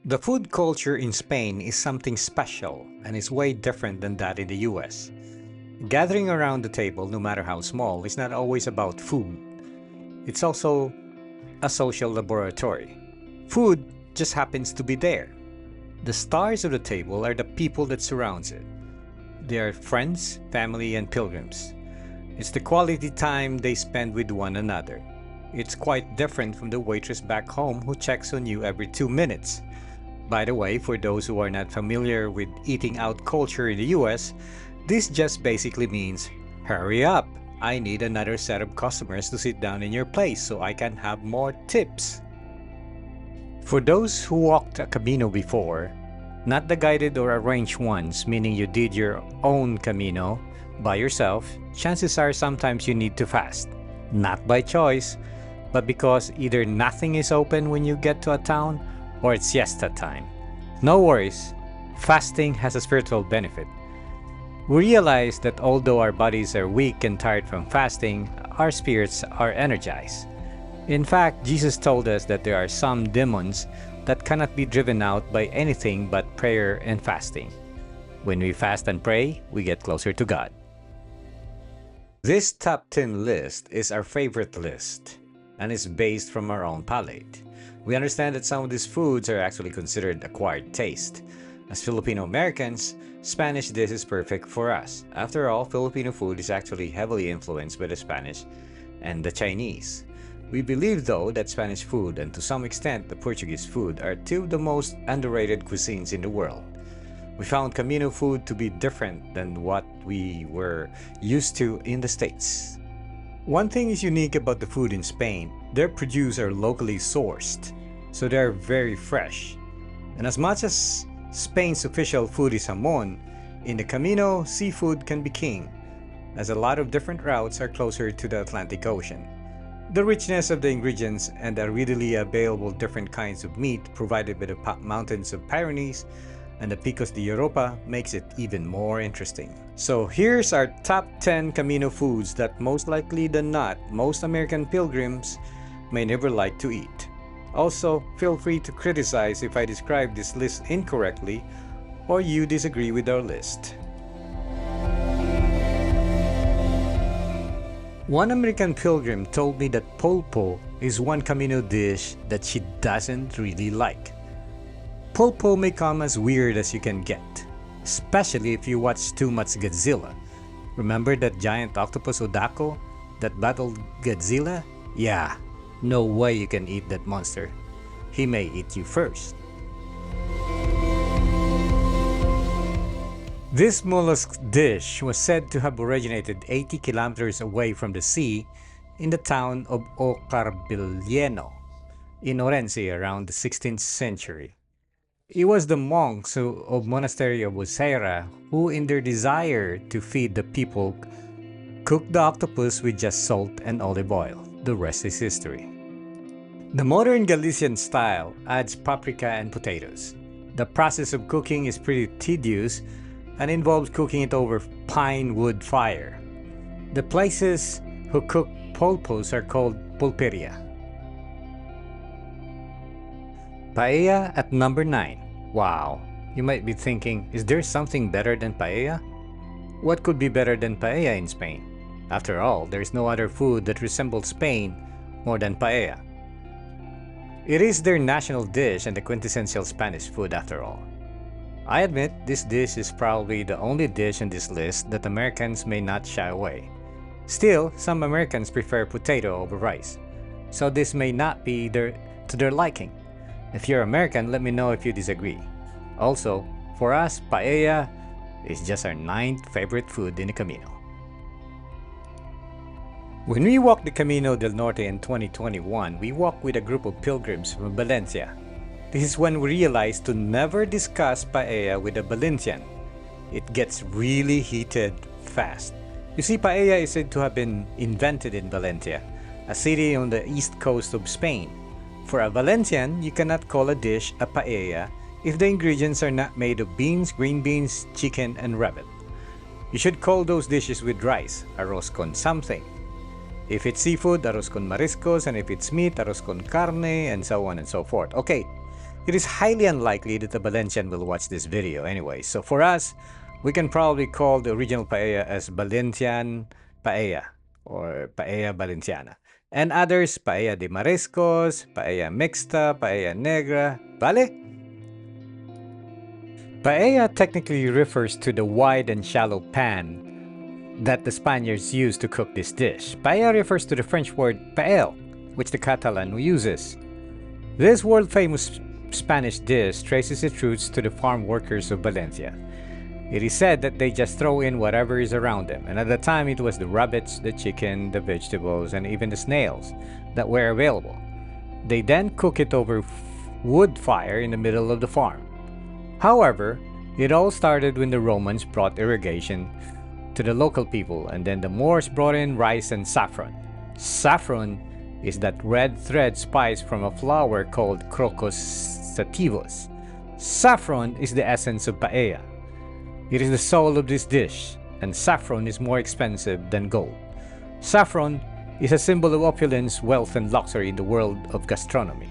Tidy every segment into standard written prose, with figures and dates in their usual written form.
The food culture in Spain is something special and is way different than that in the US. Gathering around the table, no matter how small, is not always about food. It's also a social laboratory. Food just happens to be there. The stars of the table are the people that surrounds it. They are friends, family, and pilgrims. It's the quality time they spend with one another. It's quite different from the waitress back home who checks on you every 2 minutes. By the way, for those who are not familiar with eating out culture in the US, this just basically means, hurry up, I need another set of customers to sit down in your place so I can have more tips. For those who walked a Camino before, not the guided or arranged ones, meaning you did your own Camino by yourself, chances are sometimes you need to fast. Not by choice, but because either nothing is open when you get to a town or it's siesta time. No worries, fasting has a spiritual benefit. We realize that although our bodies are weak and tired from fasting, our spirits are energized. In fact, Jesus told us that there are some demons that cannot be driven out by anything but prayer and fasting. When we fast and pray, we get closer to God. This top 10 list is our favorite list and is based from our own palate. We understand that some of these foods are actually considered acquired taste. As Filipino Americans, Spanish dish is perfect for us. After all, Filipino food is actually heavily influenced by the Spanish and the Chinese. We believe though that Spanish food and to some extent the Portuguese food are two of the most underrated cuisines in the world. We found Caminofood to be different than what we were used to in the States. One thing is unique about the food in Spain, their produce are locally sourced, so they are very fresh. And as much as Spain's official food is jamon, in the Camino, seafood can be king, as a lot of different routes are closer to the Atlantic Ocean. The richness of the ingredients and the readily available different kinds of meat provided by the mountains of Pyrenees and the Picos de Europa makes it even more interesting. So here's our top 10 Camino foods that most likely than not, most American pilgrims may never like to eat. Also, feel free to criticize if I describe this list incorrectly or you disagree with our list. One American pilgrim told me that pulpo is one Camino dish that she doesn't really like. Pulpo may come as weird as you can get, especially if you watch too much Godzilla. Remember that giant octopus Odako that battled Godzilla? Yeah, no way you can eat that monster. He may eat you first. This mollusk dish was said to have originated 80 kilometers away from the sea in the town of Ocarbilieno in Orense around the 16th century. It was the monks of monastery of Useira who, in their desire to feed the people, cooked the octopus with just salt and olive oil. The rest is history. The modern Galician style adds paprika and potatoes. The process of cooking is pretty tedious and involves cooking it over pine wood fire. The places who cook pulpos are called pulperia. Paella at number 9. Wow, you might be thinking, is there something better than paella? What could be better than paella in Spain? After all, there is no other food that resembles Spain more than paella. It is their national dish and the quintessential Spanish food after all. I admit this dish is probably the only dish in this list that Americans may not shy away. Still, some Americans prefer potato over rice, so this may not be to their liking. If you're American, let me know if you disagree. Also, for us, paella is just our 9th favorite food in the Camino. When we walked the Camino del Norte in 2021, we walked with a group of pilgrims from Valencia. This is when we realized to never discuss paella with a Valencian. It gets really heated fast. You see, paella is said to have been invented in Valencia, a city on the east coast of Spain. For a Valencian, you cannot call a dish a paella if the ingredients are not made of beans, green beans, chicken, and rabbit. You should call those dishes with rice, arroz con something. If it's seafood, arroz con mariscos, and if it's meat, arroz con carne, and so on and so forth. Okay, It is highly unlikely that a Valencian will watch this video anyway, so for us, we can probably call the original paella as Valencian paella or paella valenciana. And others, paella de mariscos, paella mixta, paella negra, vale? Paella technically refers to the wide and shallow pan that the Spaniards used to cook this dish. Paella refers to the French word paella, which the Catalan uses. This world-famous Spanish dish traces its roots to the farm workers of Valencia. It is said that they just throw in whatever is around them, and at the time it was the rabbits, the chicken, the vegetables, and even the snails that were available. They then cook it over wood fire in the middle of the farm. However, it all started when the Romans brought irrigation to the local people, and then the Moors brought in rice and saffron. Saffron is that red thread spice from a flower called crocus sativus. Saffron is the essence of paella. It is the soul of this dish, and saffron is more expensive than gold. Saffron is a symbol of opulence, wealth, and luxury in the world of gastronomy.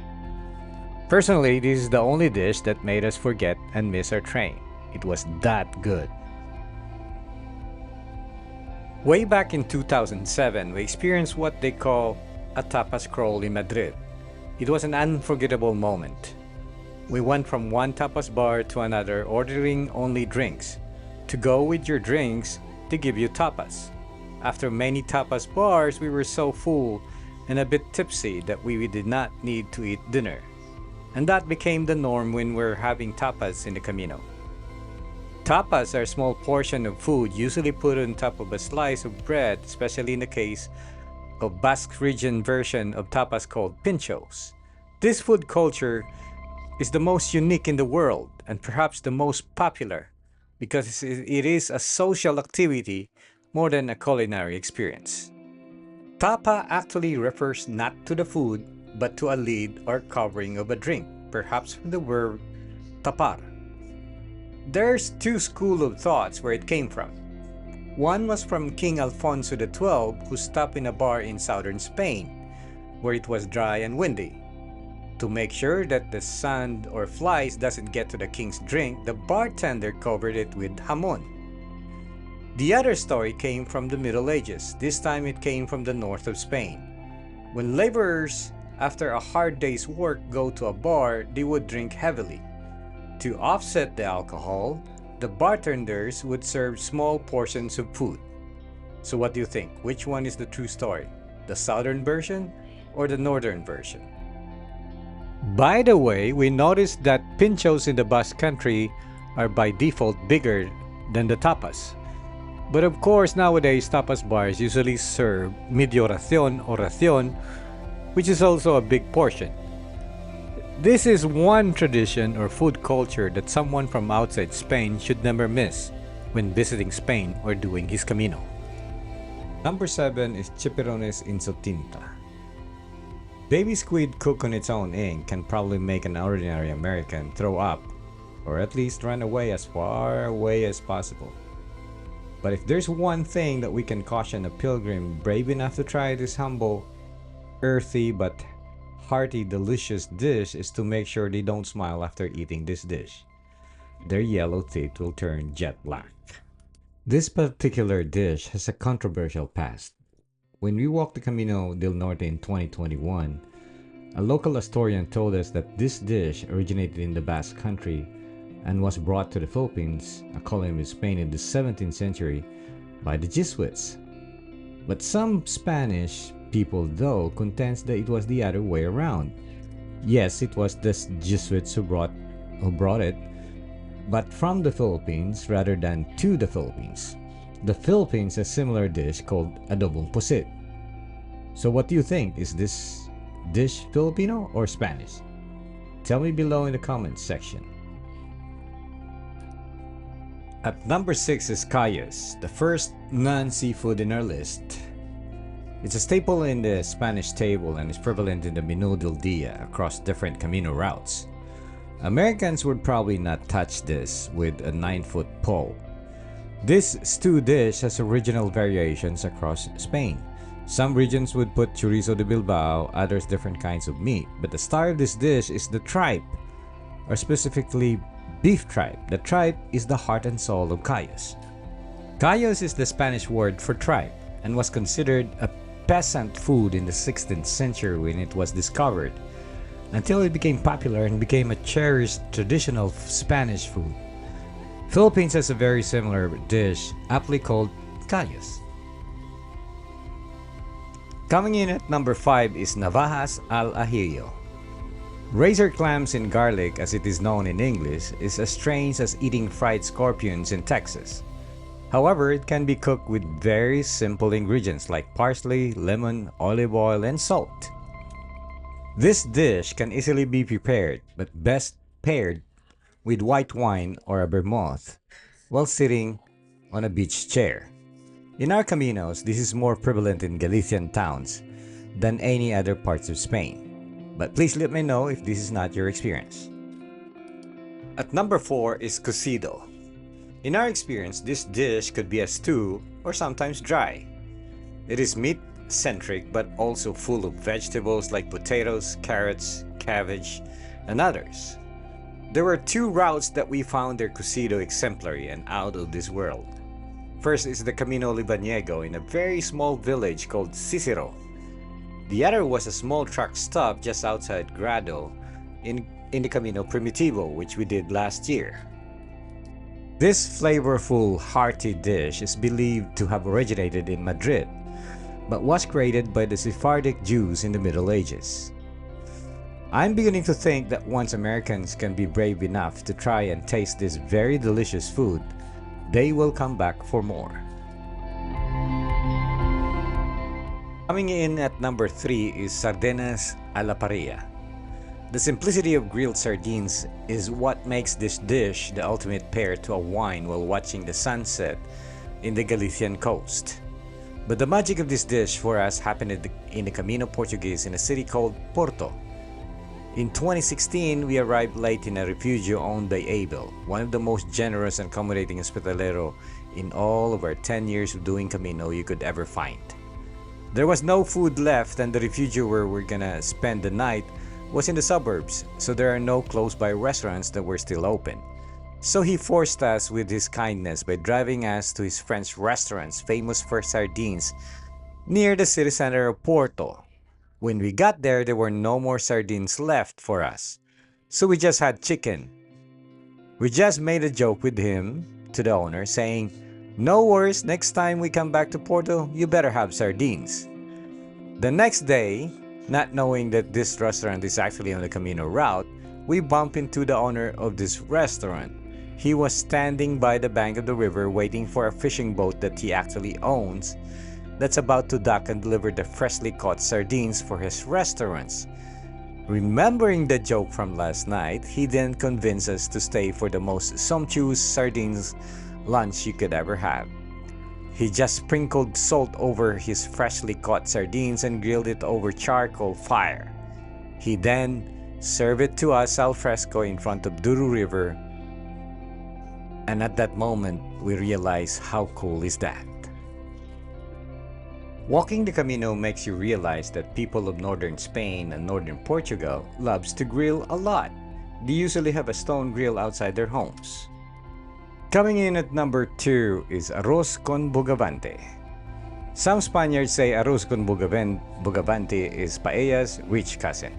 Personally, this is the only dish that made us forget and miss our train. It was that good. Way back in 2007, we experienced what they call a tapas crawl in Madrid. It was an unforgettable moment. We went from one tapas bar to another, ordering only drinks. To go with your drinks, they give you tapas. After many tapas bars, we were so full and a bit tipsy that we did not need to eat dinner. And that became the norm when we're having tapas in the Camino. Tapas are a small portion of food usually put on top of a slice of bread, especially in the case of Basque region version of tapas called pinchos. This food culture is the most unique in the world and perhaps the most popular because it is a social activity more than a culinary experience. Tapa actually refers not to the food but to a lid or covering of a drink, perhaps from the word tapar. There's two schools of thoughts where it came from. One was from King Alfonso XII, who stopped in a bar in southern Spain, where it was dry and windy. To make sure that the sand or flies doesn't get to the king's drink, the bartender covered it with jamon. The other story came from the Middle Ages. This time it came from the north of Spain. When laborers, after a hard day's work, go to a bar, they would drink heavily. To offset the alcohol, the bartenders would serve small portions of food. So what do you think? Which one is the true story? The southern version or the northern version? By the way, we noticed that pinchos in the Basque country are by default bigger than the tapas. But of course, nowadays tapas bars usually serve medio ración or ración, which is also a big portion. This is one tradition or food culture that someone from outside Spain should never miss when visiting Spain or doing his Camino. Number 7 is chipirones in su tinta. Baby squid cooked on its own ink can probably make an ordinary American throw up or at least run away as far away as possible. But if there's one thing that we can caution a pilgrim brave enough to try this humble, earthy but hearty, delicious dish is to make sure they don't smile after eating this dish. Their yellow teeth will turn jet black. This particular dish has a controversial past. When we walked the Camino del Norte in 2021, a local historian told us that this dish originated in the Basque country and was brought to the Philippines, a colony of Spain, in the 17th century by the Jesuits. But some Spanish people, though, contends that it was the other way around. Yes, it was the Jesuits who brought it, but from the Philippines rather than to the Philippines. The Philippines has a similar dish called adobong pusit. So what do you think? Is this dish Filipino or Spanish? Tell me below in the comments section. At number 6 is Kaos, the first non-seafood in our list. It's a staple in the Spanish table and is prevalent in the Menú del Día across different Camino routes. Americans would probably not touch this with a 9-foot pole. This stew dish has original variations across Spain. Some regions would put chorizo de Bilbao, others different kinds of meat, but the star of this dish is the tripe, or specifically beef tripe. The tripe is the heart and soul of Kaos. Kaos is the Spanish word for tripe and was considered a peasant food in the 16th century when it was discovered, until it became popular and became a cherished traditional Spanish food. Philippines has a very similar dish, aptly called Kaos. Coming in at number 5 is Navjas al ajillo. Razor clams in garlic, as it is known in English, is as strange as eating fried scorpions in Texas. However, it can be cooked with very simple ingredients like parsley, lemon, olive oil, and salt. This dish can easily be prepared, but best paired with white wine or a vermouth while sitting on a beach chair. In our caminos, this is more prevalent in Galician towns than any other parts of Spain. But please let me know if this is not your experience. At number 4 is cocido. In our experience, this dish could be a stew or sometimes dry. It is meat-centric but also full of vegetables like potatoes, carrots, cabbage, and others. There were 2 routes that we found their cocido exemplary and out of this world. First is the caminodesantiago in a very small village called Cicero. The other was a small truck stop just outside Grado in the Camino Primitivo, which we did last year. This flavorful, hearty dish is believed to have originated in Madrid, but was created by the Sephardic Jews in the Middle Ages. I'm beginning to think that once Americans can be brave enough to try and taste this very delicious food, they will come back for more. Coming in at number 3 is Sardines a la paella. The simplicity of grilled sardines is what makes this dish the ultimate pair to a wine while watching the sunset in the Galician coast. But the magic of this dish for us happened in the caminoportuguese in a city called Porto. In 2016, we arrived late in a refugio owned by Abel, one of the most generous and accommodating hospitalero in all of our 10 years of doing Camino you could ever find. There was no food left, and the refugio where we're gonna spend the night was in the suburbs, so there are no close-by restaurants that were still open. So he forced us with his kindness by driving us to his French restaurants famous for sardines near the city center of Porto. When we got there were no more sardines left for us, so we just had chicken. We just made a joke with him, to the owner, saying, "No worries, next time we come back to Porto, you better have sardines." The next day, not knowing that this restaurant is actually on the Camino route, we bump into the owner of this restaurant. He was standing by the bank of the river waiting for a fishing boat that he actually owns that's about to dock and deliver the freshly caught sardines for his restaurants. Remembering the joke from last night, he then convinced us to stay for the most sumptuous sardines lunch you could ever have. He just sprinkled salt over his freshly caught sardines and grilled it over charcoal fire. He then served it to us al fresco in front of Duru River, and at that moment we realized how cool is that. Walking the Camino makes you realize that people of northern Spain and northern Portugal loves to grill a lot. They usually have a stone grill outside their homes. Coming in at number 2 is arroz con bogavante. Some Spaniards say arroz con bogavante is paella's rich cousin.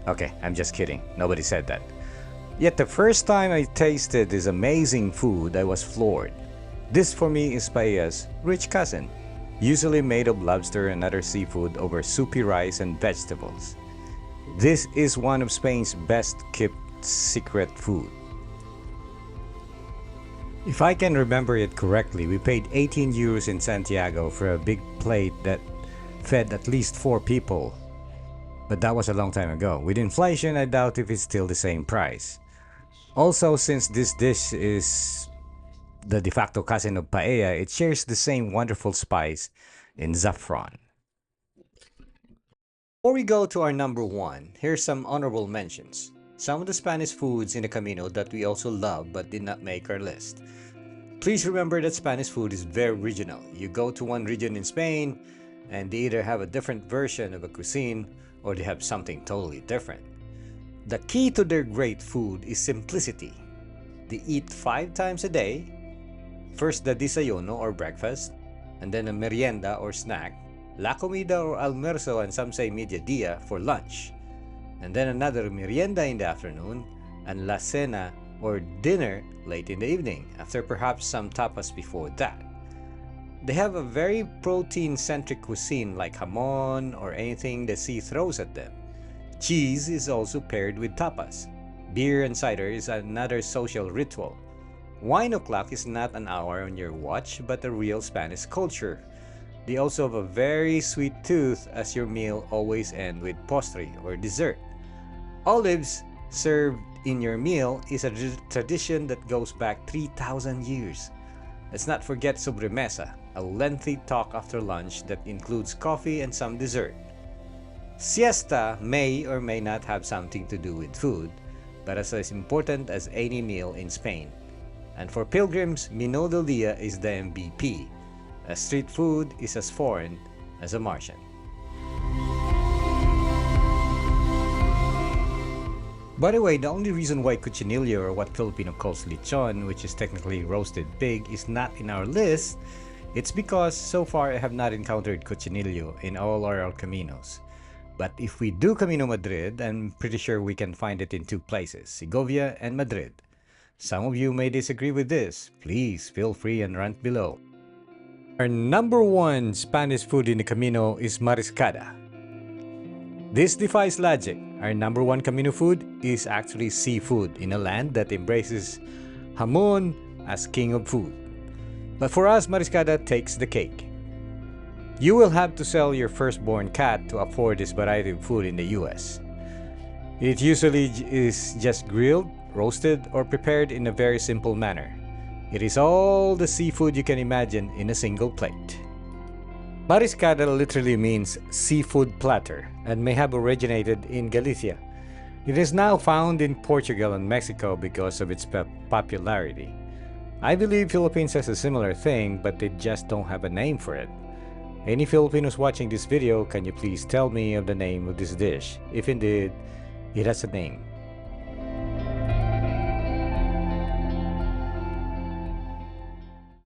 Okay, I'm just kidding. Nobody said that. Yet the first time I tasted this amazing food, I was floored. This for me is paella's rich cousin, usually made of lobster and other seafood over soupy rice and vegetables. This is one of Spain's best kept secret food. If I can remember it correctly, we paid 18 euros in Santiago for a big plate that fed at least 4 people. But that was a long time ago. With inflation, I doubt if it's still the same price. Also, since this dish is the de facto cousin of paella, it shares the same wonderful spice in saffron. Before we go to our number 1, here's some honorable mentions. Some of the Spanish foods in the Camino that we also love but did not make our list. Please remember that Spanish food is very regional. You go to one region in Spain and they either have a different version of a cuisine or they have something totally different. The key to their great food is simplicity. They eat 5 times a day. First the desayuno or breakfast, and then a merienda or snack, la comida or almuerzo and some say mediodía for lunch, and then another merienda in the afternoon, and la cena or dinner late in the evening, after perhaps some tapas before that. They have a very protein-centric cuisine like jamon or anything the sea throws at them. Cheese is also paired with tapas. Beer and cider is another social ritual. Wine o'clock is not an hour on your watch, but a real Spanish culture. They also have a very sweet tooth, as your meal always ends with postre or dessert. Olives served in your meal is a tradition that goes back 3,000 years. Let's not forget sobremesa, a lengthy talk after lunch that includes coffee and some dessert. Siesta may or may not have something to do with food, but is as important as any meal in Spain. And for pilgrims, Menú del Día is the MVP, as street food is as foreign as a Martian. By the way, the only reason why cochinillo, or what Filipino calls lechon, which is technically roasted pig, is not in our list, it's because so far I have not encountered cochinillo in all our Caminos. But if we do Camino Madrid, I'm pretty sure we can find it in 2 places, Segovia and Madrid. Some of you may disagree with this. Please feel free and rant below. Our number 1 Spanish food in the Camino is mariscada. This defies logic. Our number 1 Camino food is actually seafood in a land that embraces jamon as king of food. But for us, mariscada takes the cake. You will have to sell your firstborn cat to afford this variety of food in the US. It usually is just grilled, roasted, or prepared in a very simple manner. It is all the seafood you can imagine in a single plate. Mariscada literally means seafood platter and may have originated in Galicia. It is now found in Portugal and Mexico because of its popularity. I believe Philippines has a similar thing, but they just don't have a name for it. Any Filipinos watching this video, can you please tell me of the name of this dish, if indeed it has a name?